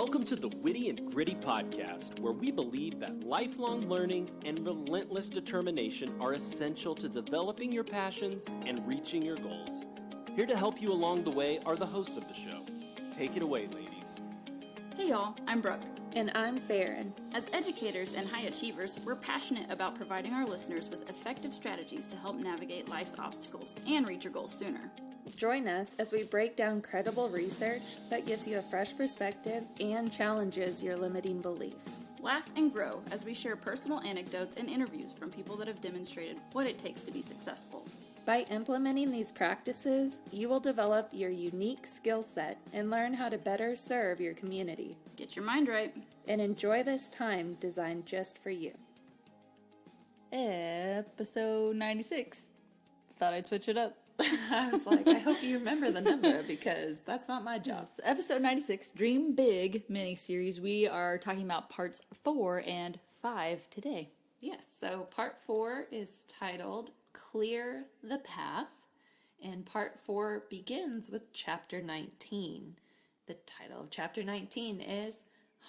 Welcome to the Witty and Gritty podcast, where we believe that lifelong learning and relentless determination are essential to developing your passions and reaching your goals. Here to help you along the way are the hosts of the show. Take it away, ladies. Hey y'all, I'm Brooke. And I'm Farron. As educators and high achievers, we're passionate about providing our listeners with effective strategies to help navigate life's obstacles and reach your goals sooner. Join us as we break down credible research that gives you a fresh perspective and challenges your limiting beliefs. Laugh and grow as we share personal anecdotes and interviews from people that have demonstrated what it takes to be successful. By implementing these practices, you will develop your unique skill set and learn how to better serve your community. Get your mind right. And enjoy this time designed just for you. Episode 96. Thought I'd switch it up. I was like, I hope you remember the number because that's not my job. Yes, episode 96, Dream Big mini-series. We are talking about parts 4 and 5 today. Yes, so part 4 is titled Clear the Path, and part 4 begins with chapter 19. The title of chapter 19 is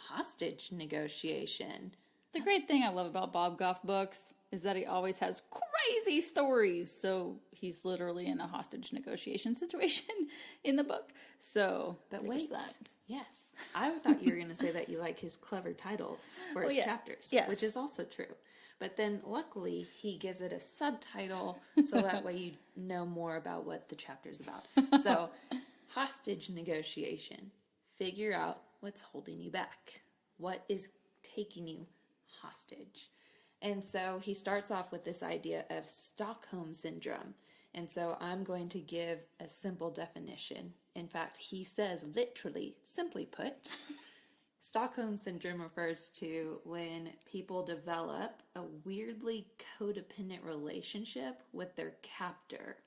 Hostage Negotiation. The great thing I love about Bob Goff books is that he always has crazy stories. So he's literally in a hostage negotiation situation in the book. So, but wait, that. Yes. I thought you were going to say that you like his clever titles for his chapters, which is also true. But then luckily he gives it a subtitle so that way you know more about what the chapter's about. So, hostage negotiation. Figure out what's holding you back. What is taking you hostage? And so he starts off with this idea of Stockholm Syndrome. And so I'm going to give a simple definition. In fact, he says literally, simply put, Stockholm Syndrome refers to when people develop a weirdly codependent relationship with their captor.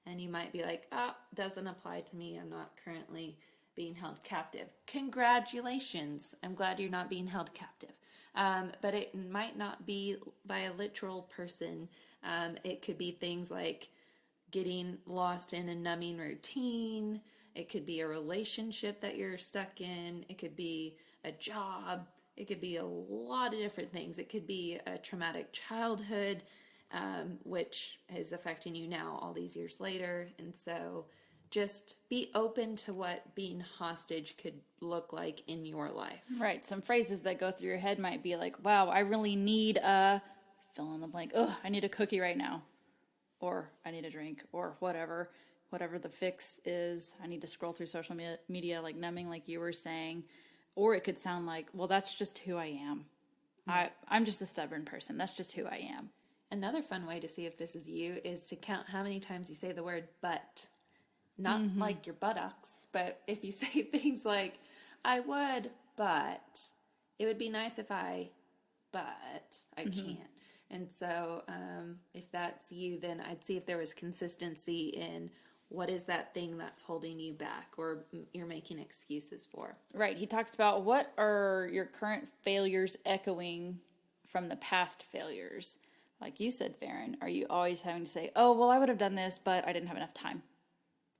And you might be like, doesn't apply to me. I'm not currently being held captive. Congratulations. I'm glad you're not being held captive. But it might not be by a literal person. It could be things like getting lost in a numbing routine. It could be a relationship that you're stuck in. It could be a job. It could be a lot of different things. It could be a traumatic childhood, which is affecting you now all these years later. And so just be open to what being hostage could look like in your life. Right. Some phrases that go through your head might be like, wow, I really need fill in the blank. I need a cookie right now. Or I need a drink or whatever the fix is. I need to scroll through social media like numbing like you were saying. Or it could sound like, well, that's just who I am. I'm just a stubborn person. That's just who I am. Another fun way to see if this is you is to count how many times you say the word but. Not like your buttocks, but if you say things like, I would, but it would be nice if but I can't. And so if that's you, then I'd see if there was consistency in what is that thing that's holding you back or you're making excuses for. Right. He talks about what are your current failures echoing from the past failures. Like you said, Farron, are you always having to say, oh, well, I would have done this, but I didn't have enough time.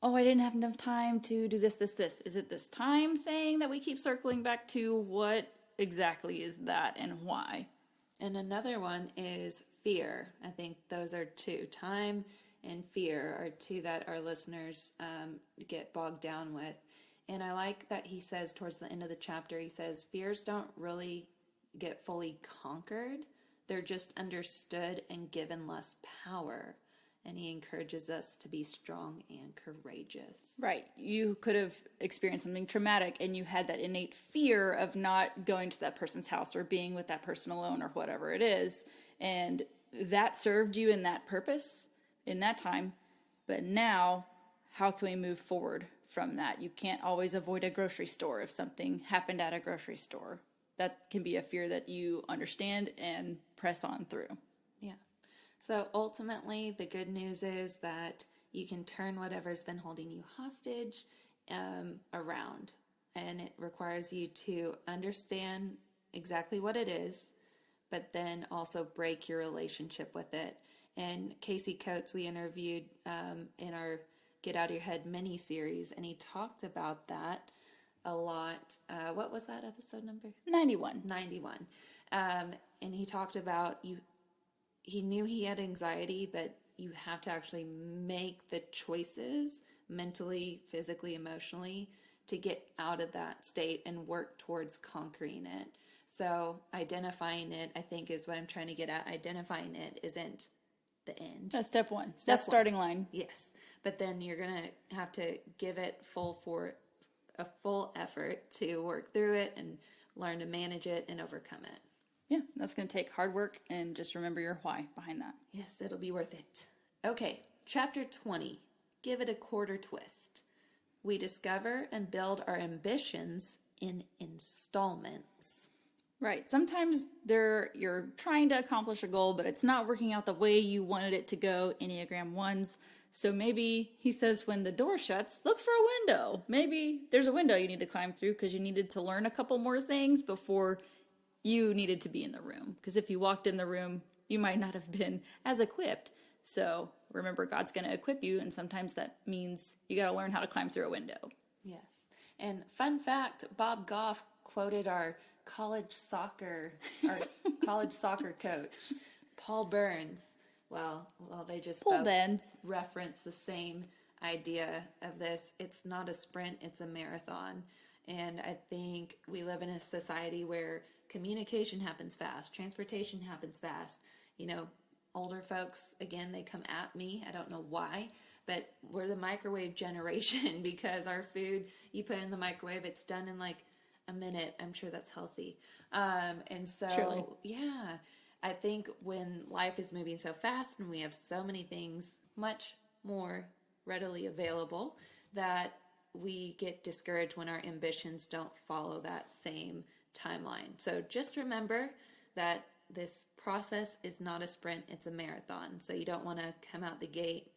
Oh, I didn't have enough time to do this. Is it this time thing that we keep circling back to? What exactly is that and why? And another one is fear. I think those are two. Time and fear are two that our listeners get bogged down with. And I like that he says towards the end of the chapter, he says, fears don't really get fully conquered. They're just understood and given less power. And he encourages us to be strong and courageous. Right. You could have experienced something traumatic and you had that innate fear of not going to that person's house or being with that person alone or whatever it is. And that served you in that purpose, in that time. But now, how can we move forward from that? You can't always avoid a grocery store if something happened at a grocery store. That can be a fear that you understand and press on through. So ultimately, the good news is that you can turn whatever's been holding you hostage around. And it requires you to understand exactly what it is, but then also break your relationship with it. And Casey Coates, we interviewed in our Get Out of Your Head mini-series, and he talked about that a lot. What was that episode number? 91. 91. And he talked about he knew he had anxiety, but you have to actually make the choices mentally, physically, emotionally to get out of that state and work towards conquering it. So identifying it, I think, is what I'm trying to get at. Identifying it isn't the end. That's step one. That's starting line. Yes. But then you're going to have to give it a full effort to work through it and learn to manage it and overcome it. Yeah, that's going to take hard work, and just remember your why behind that. Yes, it'll be worth it. Okay, chapter 20. Give it a quarter twist. We discover and build our ambitions in installments. Right. Sometimes you're trying to accomplish a goal, but it's not working out the way you wanted it to go, Enneagram 1s. So maybe he says when the door shuts, look for a window. Maybe there's a window you need to climb through because you needed to learn a couple more things before you needed to be in the room. Because if you walked in the room, you might not have been as equipped. So remember, God's going to equip you, and sometimes that means you got to learn how to climb through a window. Yes. And fun fact, Bob Goff quoted our college soccer coach, Paul Burns. Well, they just both reference the same idea of this. It's not a sprint, it's a marathon. And I think we live in a society where communication happens fast, transportation happens fast. You know, older folks, again, they come at me. I don't know why, but we're the microwave generation because our food, you put it in the microwave, it's done in like a minute. I'm sure that's healthy. And so, Surely. Yeah, I think when life is moving so fast and we have so many things much more readily available that we get discouraged when our ambitions don't follow that same timeline. So just remember that this process is not a sprint, it's a marathon. So you don't want to come out the gate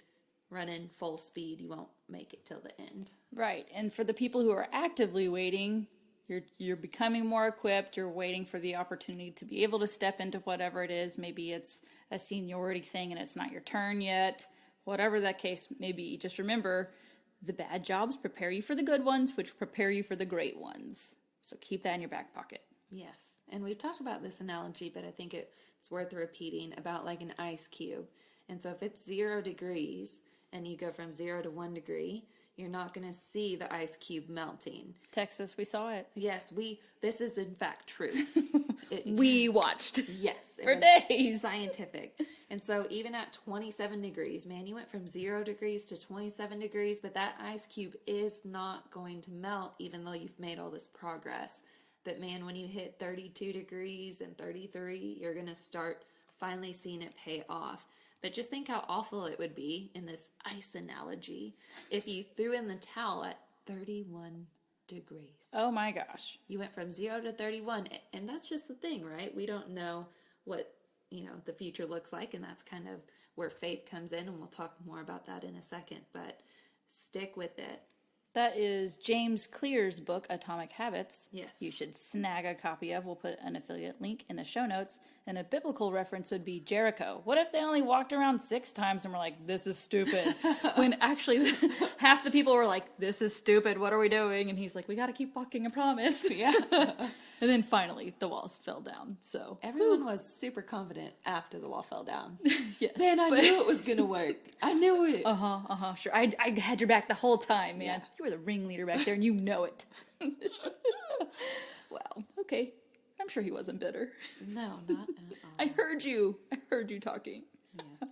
running full speed. You won't make it till the end. Right. And for the people who are actively waiting, you're becoming more equipped. You're waiting for the opportunity to be able to step into whatever it is. Maybe it's a seniority thing and it's not your turn yet. Whatever that case may be, just remember the bad jobs prepare you for the good ones, which prepare you for the great ones. So keep that in your back pocket. Yes. And we've talked about this analogy, but I think it's worth repeating about like an ice cube. And so if it's 0 degrees and you go from 0 to 1 degree, you're not going to see the ice cube melting. Texas, we saw it. Yes, this is in fact true. We watched. Yes. For days. Scientific. And so even at 27 degrees, man, you went from 0 degrees to 27 degrees, but that ice cube is not going to melt even though you've made all this progress. But man, when you hit 32 degrees and 33, you're going to start finally seeing it pay off. But just think how awful it would be in this ice analogy if you threw in the towel at 31 degrees. Oh my gosh. You went from 0 to 31. And that's just the thing, right? We don't know what, the future looks like. And that's kind of where faith comes in. And we'll talk more about that in a second. But stick with it. That is James Clear's book, Atomic Habits. Yes. You should snag a copy of. We'll put an affiliate link in the show notes. And a biblical reference would be Jericho. What if they only walked around 6 times and were like, this is stupid? When actually half the people were like, this is stupid. What are we doing? And he's like, we got to keep walking, I promise. Yeah. And then finally the walls fell down. So everyone was super confident after the wall fell down. Yes. Man, I knew it was going to work. I knew it. Sure. I had your back the whole time, man. Yeah. You were the ringleader back there and you know it. Wow. Okay. I'm sure he wasn't bitter. No, not at all. I heard you talking. Yes.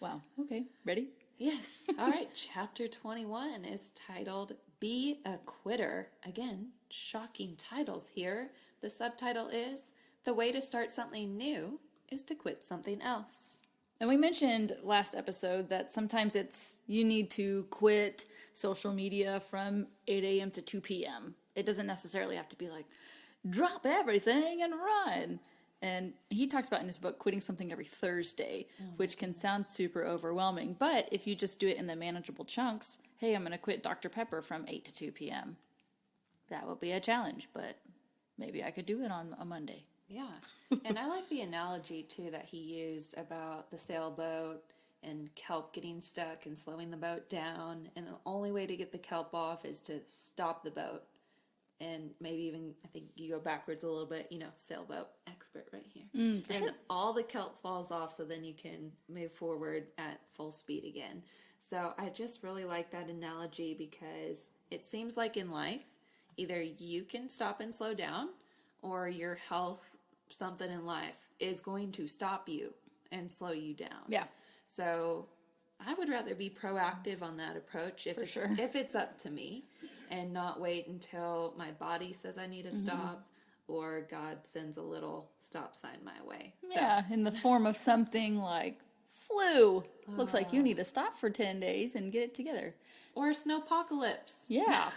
Wow. Okay. Ready? Yes. All right. Chapter 21 is titled Be a Quitter. Again, shocking titles here. The subtitle is The Way to Start Something New is to Quit Something Else. And we mentioned last episode that sometimes you need to quit social media from 8 a.m. to 2 p.m. It doesn't necessarily have to be like, drop everything and run. And he talks about in his book quitting something every Thursday, which can sound super overwhelming. But if you just do it in the manageable chunks, hey, I'm going to quit Dr. Pepper from 8 to 2 p.m. That will be a challenge, but maybe I could do it on a Monday. Yeah. And I like the analogy, too, that he used about the sailboat and kelp getting stuck and slowing the boat down. And the only way to get the kelp off is to stop the boat. and maybe even, I think you go backwards a little bit, sailboat expert right here. And sure. All the kelp falls off, so then you can move forward at full speed again. So I just really like that analogy, because it seems like in life, either you can stop and slow down, or your health, something in life, is going to stop you and slow you down. Yeah. So I would rather be proactive on that approach if it's up to me, and not wait until my body says I need to stop, or God sends a little stop sign my way. Yeah, in the form of something like flu. Looks like you need to stop for 10 days and get it together. Or snowpocalypse. Yeah.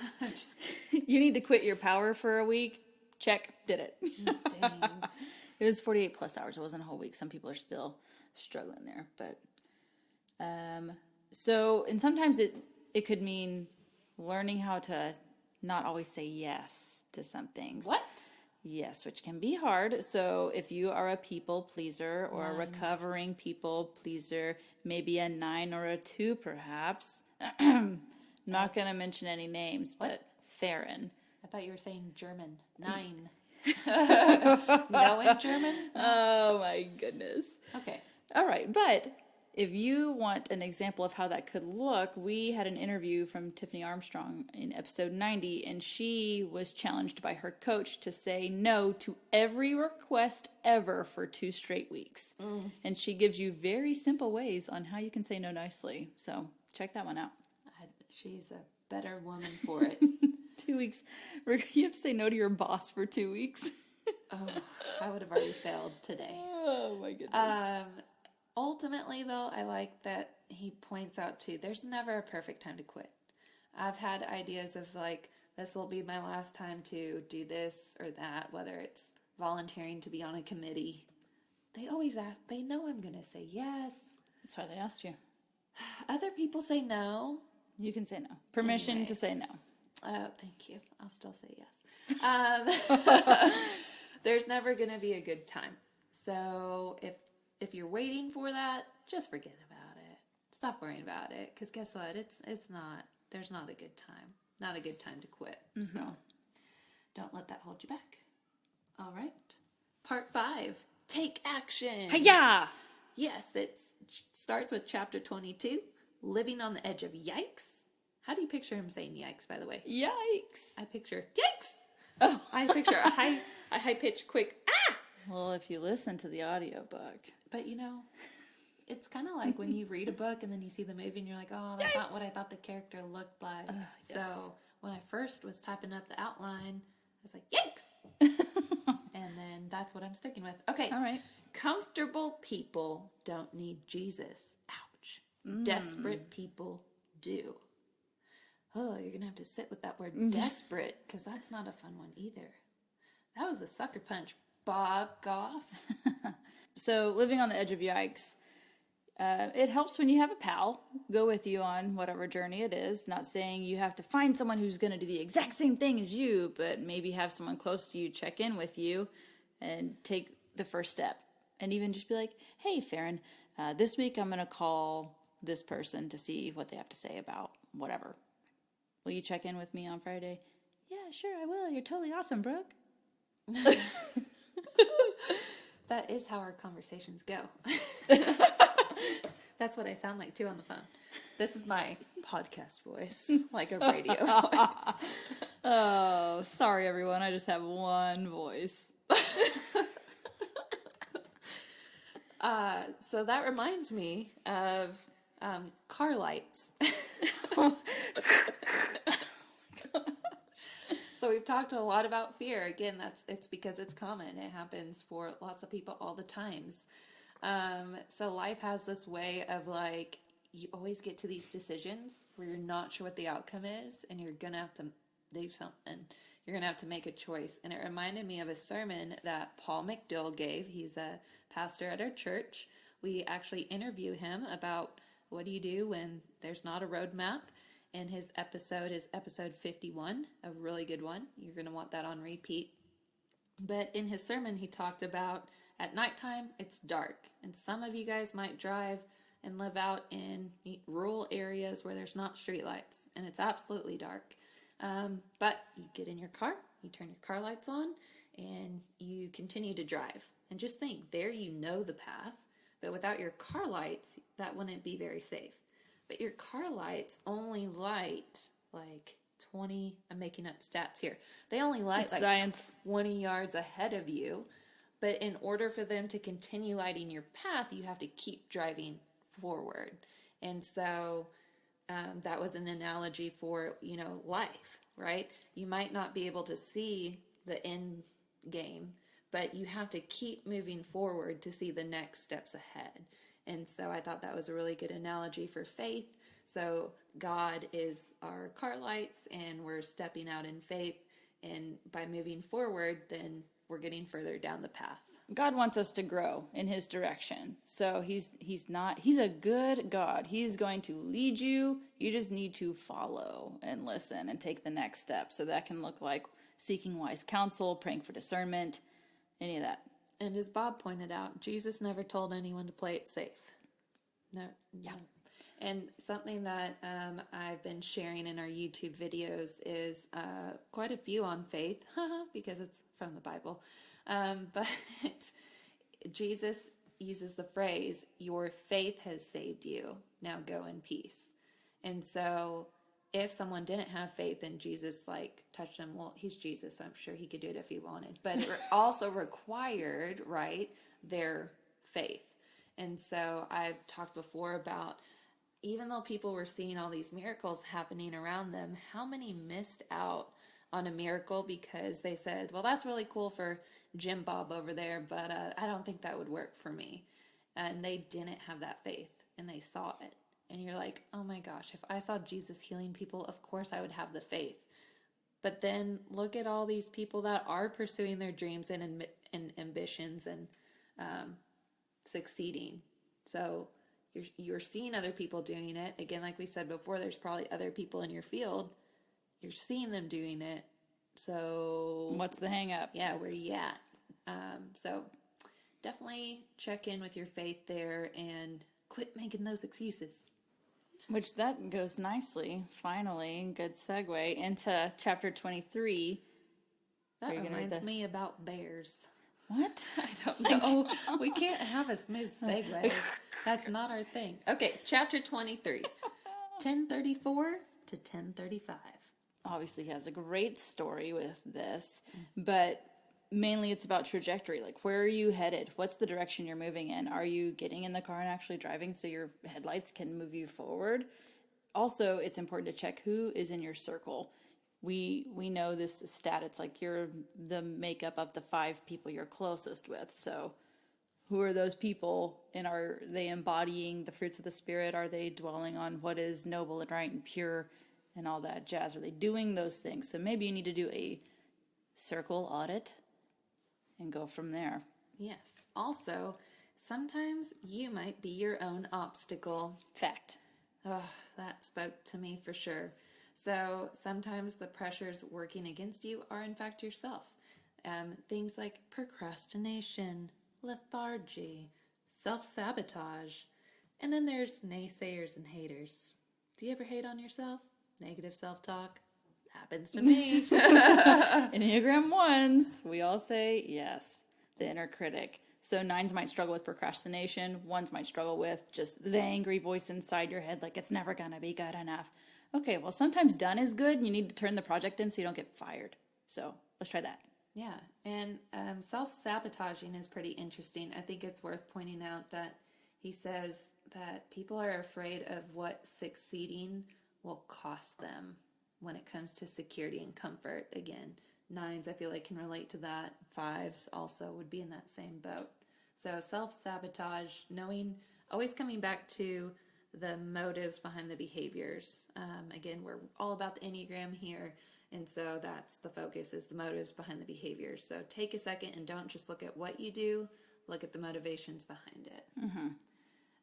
You need to quit your power for a week. Check. Did it. Dang. It was 48 plus hours. It wasn't a whole week. Some people are still struggling there. But and sometimes it could mean learning how to not always say yes to some things. What? Yes, which can be hard. So if you are a people pleaser or a recovering people pleaser, maybe a 9 or a 2 perhaps. I'm not going to mention any names, but Farron. I thought you were saying German. 9. No in German? Oh my goodness. Okay. All right, but if you want an example of how that could look, we had an interview from Tiffany Armstrong in episode 90, and she was challenged by her coach to say no to every request ever for 2 straight weeks. And she gives you very simple ways on how you can say no nicely. So check that one out. She's a better woman for it. 2 weeks. You have to say no to your boss for 2 weeks. Oh, I would have already failed today. Oh my goodness. Ultimately, though, I like that he points out, too, there's never a perfect time to quit. I've had ideas of, like, this will be my last time to do this or that, whether it's volunteering to be on a committee. They always ask, they know I'm going to say yes. That's why they asked you. Other people say no. You can say no. Permission to say no. Thank you. I'll still say yes. There's never going to be a good time. So if you're waiting for that, just forget about it. Stop worrying about it. Because guess what? There's not a good time. Not a good time to quit. So don't let that hold you back. All right. Part 5. Take action. Hi-ya! Yes, it starts with chapter 22. Living on the edge of yikes. How do you picture him saying yikes, by the way? Yikes. I picture yikes. Oh. I picture a high-pitched, quick, ah! Well, if you listen to the audiobook. But, it's kind of like when you read a book and then you see the movie and you're like, oh, that's not what I thought the character looked like. Yes. So when I first was typing up the outline, I was like, yikes! And then that's what I'm sticking with. Okay. All right. Comfortable people don't need Jesus. Ouch. Desperate people do. Oh, you're going to have to sit with that word desperate, because that's not a fun one either. That was a sucker punch, Bob Goff. So, living on the edge of yikes, it helps when you have a pal go with you on whatever journey it is. Not saying you have to find someone who's going to do the exact same thing as you, but maybe have someone close to you check in with you and take the first step. And even just be like, hey, Farron, this week I'm going to call this person to see what they have to say about whatever. Will you check in with me on Friday? Yeah, sure, I will. You're totally awesome, Brooke. That is how our conversations go. That's what I sound like, too, on the phone. This is my podcast voice, like a radio voice. Oh, sorry, everyone. I just have one voice. So that reminds me of car lights. So we've talked a lot about fear. Again, it's because it's common. It happens for lots of people all the times. So life has this way of, like, you always get to these decisions where you're not sure what the outcome is, and you're going to have to do something. You're going to have to make a choice. And it reminded me of a sermon that Paul McDill gave. He's a pastor at our church. We actually interview him about what do you do when there's not a roadmap. And his episode is episode 51, a really good one. You're going to want that on repeat. But in his sermon, he talked about at nighttime, it's dark. And some of you guys might drive and live out in rural areas where there's not streetlights. And it's absolutely dark. But you get in your car, you turn your car lights on, and you continue to drive. And just think, there you know the path, but without your car lights, that wouldn't be very safe. But your car lights only light like 20, I'm making up stats here. They only light like science. 20 yards ahead of you. But in order for them to continue lighting your path, you have to keep driving forward. And so that was an analogy for, life, right? You might not be able to see the end game, but you have to keep moving forward to see the next steps ahead. And so I thought that was a really good analogy for faith. So God is our car lights, and we're stepping out in faith. And by moving forward, then we're getting further down the path. God wants us to grow in his direction. So he's a good God. He's going to lead you. You just need to follow and listen and take the next step. So that can look like seeking wise counsel, praying for discernment, any of that. And as Bob pointed out, Jesus never told anyone to play it safe. No. Yeah. And something that I've been sharing in our YouTube videos is quite a few on faith, because it's from the Bible. But Jesus uses the phrase, your faith has saved you. Now go in peace. And so if someone didn't have faith and Jesus touched them, well, he's Jesus, so I'm sure he could do it if he wanted. But it also required, right, their faith. And so I've talked before about, even though people were seeing all these miracles happening around them, how many missed out on a miracle because they said, well, that's really cool for Jim Bob over there, but I don't think that would work for me. And they didn't have that faith, and they saw it. And you're like, oh my gosh, if I saw Jesus healing people, of course I would have the faith. But then look at all these people that are pursuing their dreams and ambitions and succeeding. So you're seeing other people doing it. Again, like we said before, there's probably other people in your field. You're seeing them doing it. So what's the hang up? Yeah, where you at? So definitely check in with your faith there and quit making those excuses. Which that goes nicely, finally, good segue into chapter 23. That reminds me about bears. What? I don't know. We can't have a smooth segue. That's not our thing. Okay, chapter 23, 1034 to 1035. Obviously, he has a great story with this, but mainly it's about trajectory. Like, where are you headed? What's the direction you're moving in? Are you getting in the car and actually driving so your headlights can move you forward? Also, it's important to check who is in your circle. We know this stat. It's like you're the makeup of the 5 people you're closest with. So who are those people, and are they embodying the fruits of the Spirit? Are they dwelling on what is noble and right and pure and all that jazz? Are they doing those things? So maybe you need to do a circle audit and go from there. Yes. Also, sometimes you might be your own obstacle. Fact. Oh, that spoke to me for sure. So sometimes the pressures working against you are in fact yourself. Things like procrastination, lethargy, self-sabotage, and then there's naysayers and haters. Do you ever hate on yourself? Negative self-talk? Happens to me. Enneagram 1s, we all say yes, the inner critic. So 9s might struggle with procrastination. 1s might struggle with just the angry voice inside your head, like it's never going to be good enough. Okay, well, sometimes done is good. You need to turn the project in so you don't get fired. So let's try that. Yeah, and self-sabotaging is pretty interesting. I think it's worth pointing out that he says that people are afraid of what succeeding will cost them when it comes to security and comfort. Again, 9s, I feel like, can relate to that. 5s also would be in that same boat. So self-sabotage, knowing, always coming back to the motives behind the behaviors. Again, we're all about the Enneagram here, and so that's the focus, is the motives behind the behaviors. So take a second and don't just look at what you do, look at the motivations behind it. Mm-hmm.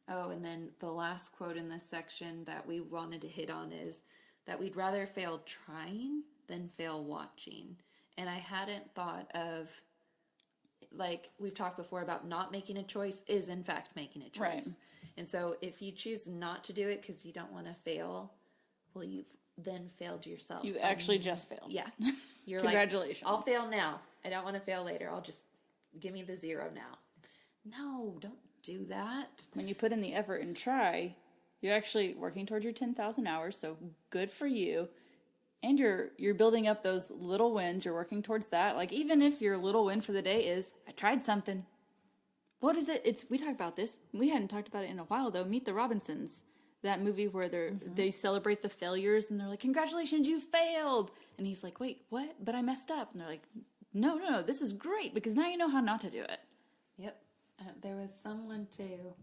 Oh, and then the last quote in this section that we wanted to hit on is that we'd rather fail trying than fail watching. And I hadn't thought of, like we've talked before about not making a choice is in fact making a choice. Right. And so if you choose not to do it because you don't want to fail, well, you've then failed yourself. You actually just failed. Yeah. You're Congratulations. I'll fail now. I don't want to fail later. I'll just give me the 0 now. No, don't do that. When you put in the effort and try, you're actually working towards your 10,000 hours, so good for you. And you're building up those little wins. You're working towards that. Like, even if your little win for the day is, I tried something. What is it? We talked about this. We hadn't talked about it in a while, though. Meet the Robinsons. That movie where they celebrate the failures, and they're like, congratulations, you failed. And he's like, wait, what? But I messed up. And they're like, no, this is great, because now you know how not to do it. Yep. There was someone, too.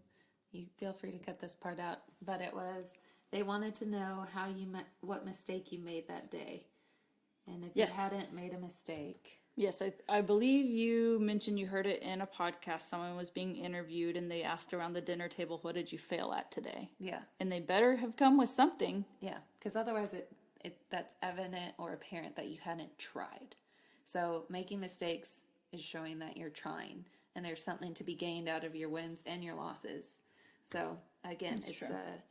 You feel free to cut this part out. But it was, they wanted to know what mistake you made that day. And if you hadn't made a mistake. Yes, I believe you mentioned you heard it in a podcast. Someone was being interviewed, and they asked around the dinner table, what did you fail at today? Yeah. And they better have come with something. Yeah, because otherwise that's evident or apparent that you hadn't tried. So making mistakes is showing that you're trying, and there's something to be gained out of your wins and your losses. So again,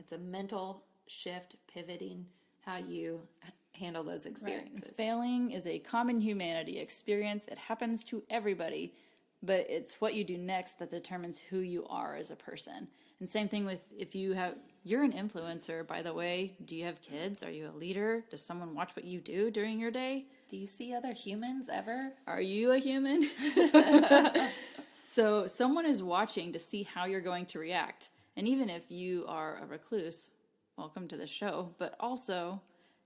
it's a mental shift, pivoting how you handle those experiences. Right. Failing is a common humanity experience. It happens to everybody, but it's what you do next that determines who you are as a person. And same thing with you're an influencer, by the way. Do you have kids? Are you a leader? Does someone watch what you do during your day? Do you see other humans ever? Are you a human? So someone is watching to see how you're going to react. And even if you are a recluse, welcome to the show, but also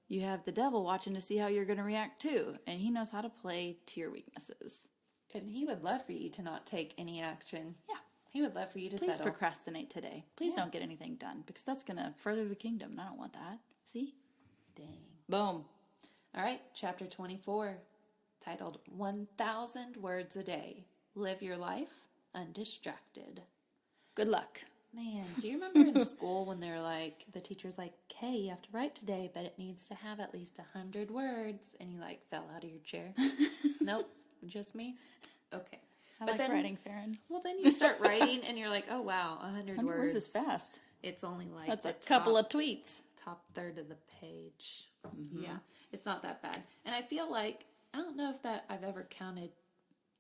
you have the devil watching to see how you're going to react too. And he knows how to play to your weaknesses. And he would love for you to not take any action. Yeah. He would love for you to Please settle. procrastinate today. Please don't get anything done, because that's going to further the kingdom. And I don't want that. See? Dang. Boom. All right, chapter 24, titled 1,000 Words a Day. Live your life undistracted. Good luck. Man, do you remember in school when they're like, the teacher's like, okay, you have to write today, but it needs to have at least 100 words, and you like fell out of your chair? Nope, just me? Okay. I like writing, Farron. Well, then you start writing, and you're like, oh, wow, 100 words. 100 words is fast. It's only like that's a couple of tweets. Top third of the page. Mm-hmm. Yeah, it's not that bad. And I feel like, I don't know if that I've ever counted,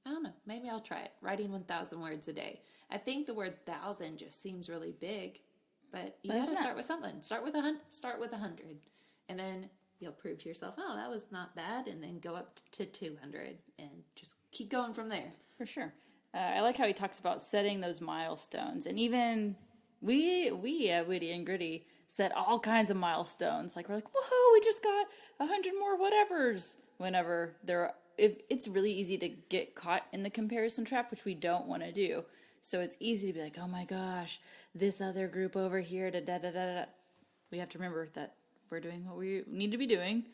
I don't know, maybe I'll try it, writing 1,000 words a day. I think the word 1,000 just seems really big, but you got to start with something. Start with 100, and then you'll prove to yourself, oh, that was not bad, and then go up to 200, and just keep going from there. For sure. I like how he talks about setting those milestones, and even we at Witty and Gritty set all kinds of milestones. Like, we're like, whoa, we just got 100 more whatevers. Whenever it's really easy to get caught in the comparison trap, which we don't want to do. So it's easy to be like, oh my gosh, this other group over here, da-da-da-da-da. We have to remember that we're doing what we need to be doing,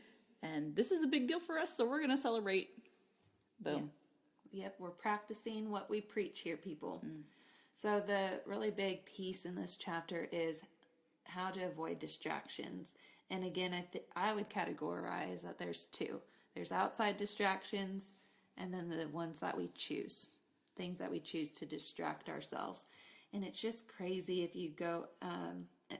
and this is a big deal for us, so we're going to celebrate. Boom. Yep, we're practicing what we preach here, people. So the really big piece in this chapter is how to avoid distractions. And again, I would categorize that there's two. There's outside distractions, and then the ones that we choose. Things that we choose to distract ourselves. And it's just crazy if you go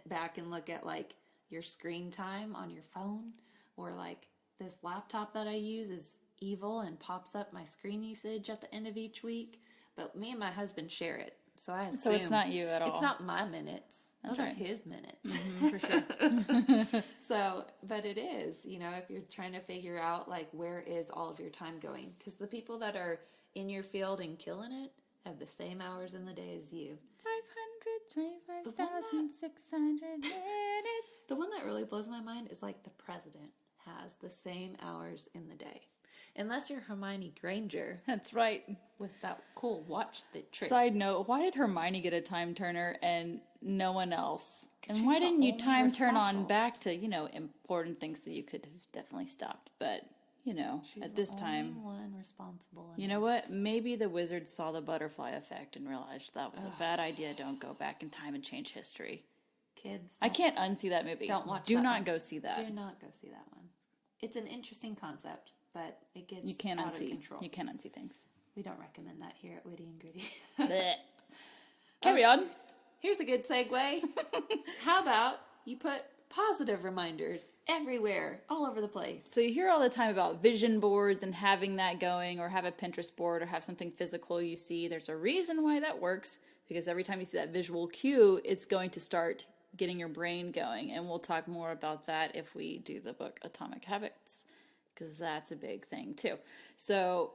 back and look at like your screen time on your phone, or like this laptop that I use is evil and pops up my screen usage at the end of each week. But me and my husband share it. So I assume so it's not you at all. It's not my minutes. That's Those right. are his minutes. Mm-hmm, for sure. So, but it is, if you're trying to figure out like where is all of your time going, because the people that are in your field and killing it have the same hours in the day as you. 525,600 minutes. The one that really blows my mind is like the president has the same hours in the day. Unless you're Hermione Granger. That's right. With that cool watch trick. Side note, why did Hermione get a time turner and no one else? And why didn't you time turn on back to, important things that you could have definitely stopped? But, she's at this time. She's the only one responsible. You know what? Maybe the wizard saw the butterfly effect and realized that was a bad idea. Don't go back in time and change history. Kids. I can't unsee that movie. Don't watch Do that not one. go see that. Do not go see that one. It's an interesting concept, but it gets You can't out unsee. of control. You can't unsee things. We don't recommend that here at Witty and Gritty. Carry on. Here's a good segue. How about you put positive reminders everywhere, all over the place. So you hear all the time about vision boards and having that going, or have a Pinterest board, or have something physical you see. There's a reason why that works, because every time you see that visual cue, it's going to start getting your brain going. And we'll talk more about that if we do the book Atomic Habits, because that's a big thing too. So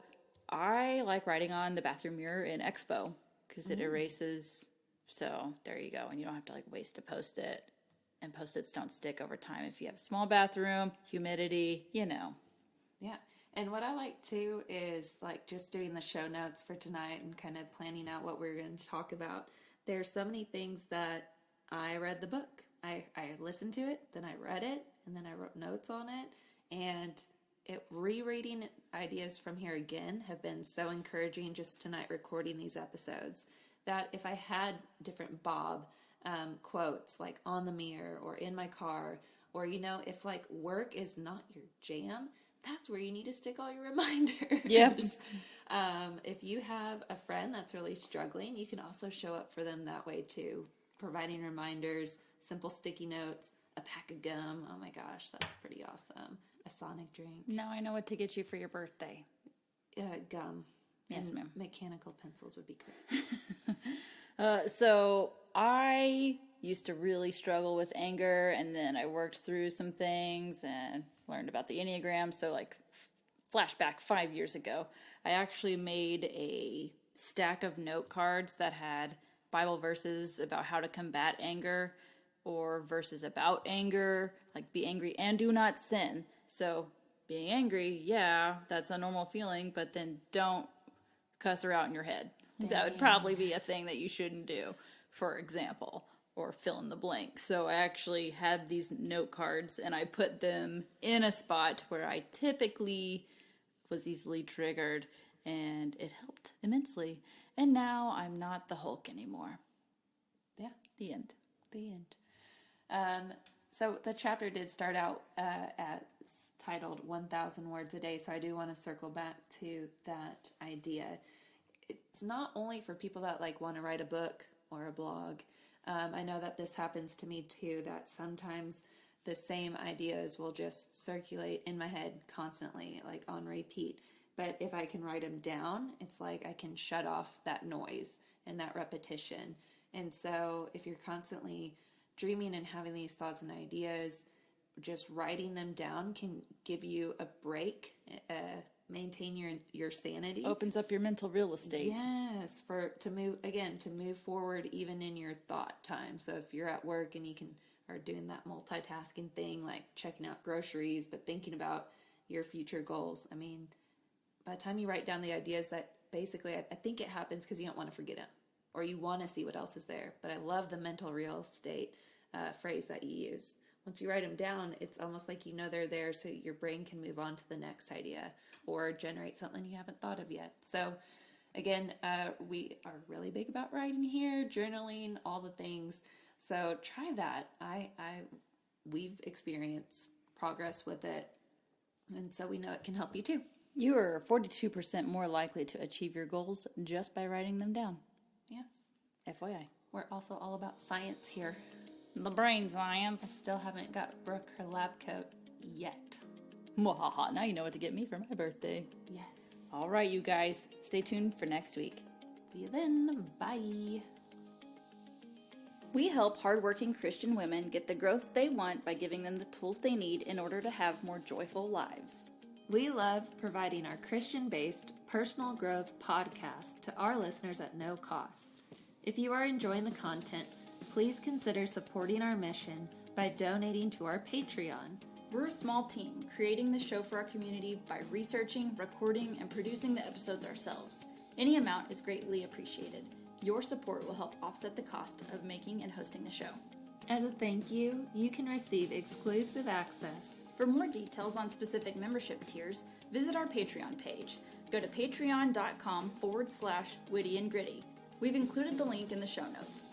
I like writing on the bathroom mirror in Expo, because it erases. So there you go. And you don't have to waste a Post-it. And Post-its don't stick over time if you have a small bathroom, humidity, Yeah. And what I like too is just doing the show notes for tonight and kind of planning out what we're going to talk about. There's so many things that I read the book. I listened to it, then I read it, and then I wrote notes on it. And rereading ideas from here again have been so encouraging just tonight recording these episodes, that if I had different Bob quotes on the mirror or in my car, or if work is not your jam, that's where you need to stick all your reminders. Yep. If you have a friend that's really struggling, you can also show up for them that way too, providing reminders, simple sticky notes, a pack of gum. Oh my gosh, that's pretty awesome. A Sonic drink. Now I know what to get you for your birthday. Gum. Yes, and ma'am. Mechanical pencils would be great. So I used to really struggle with anger, and then I worked through some things and learned about the Enneagram. So flashback 5 years ago, I actually made a stack of note cards that had Bible verses about how to combat anger, or verses about anger, be angry and do not sin. So being angry, that's a normal feeling, but then don't cuss her out in your head. Dang. That would probably be a thing that you shouldn't do, for example, or fill in the blank. So I actually had these note cards, and I put them in a spot where I typically was easily triggered, and it helped immensely. And now I'm not the Hulk anymore. Yeah. The end. The end. So the chapter did start out as titled 1,000 Words a Day, so I do want to circle back to that idea. It's not only for people that want to write a book or a blog. I know that this happens to me too, that sometimes the same ideas will just circulate in my head constantly, on repeat. But if I can write them down, it's I can shut off that noise and that repetition. And so if you're constantly dreaming and having these thoughts and ideas, just writing them down can give you a break, maintain your sanity. Opens up your mental real estate. Yes, to move forward even in your thought time. So if you're at work and are doing that multitasking thing, checking out groceries, but thinking about your future goals. I mean, by the time you write down the ideas, that basically, I think it happens because you don't want to forget them, or you want to see what else is there. But I love the mental real estate phrase that you used. Once you write them down, it's almost like they're there, so your brain can move on to the next idea or generate something you haven't thought of yet. So again, we are really big about writing here, journaling, all the things. So try that. We've experienced progress with it, and so we know it can help you too. You are 42% more likely to achieve your goals just by writing them down. Yes. FYI. We're also all about science here. The brain science. I still haven't got Brooke her lab coat yet. Mwahaha, now you know what to get me for my birthday. Yes. All right, you guys. Stay tuned for next week. See you then. Bye. We help hardworking Christian women get the growth they want by giving them the tools they need in order to have more joyful lives. We love providing our Christian-based personal growth podcast to our listeners at no cost. If you are enjoying the content, please consider supporting our mission by donating to our Patreon. We're a small team creating the show for our community by researching, recording, and producing the episodes ourselves. Any amount is greatly appreciated. Your support will help offset the cost of making and hosting the show. As a thank you, you can receive exclusive access. For more details on specific membership tiers, visit our Patreon page. Go to patreon.com/witty and gritty. We've included the link in the show notes.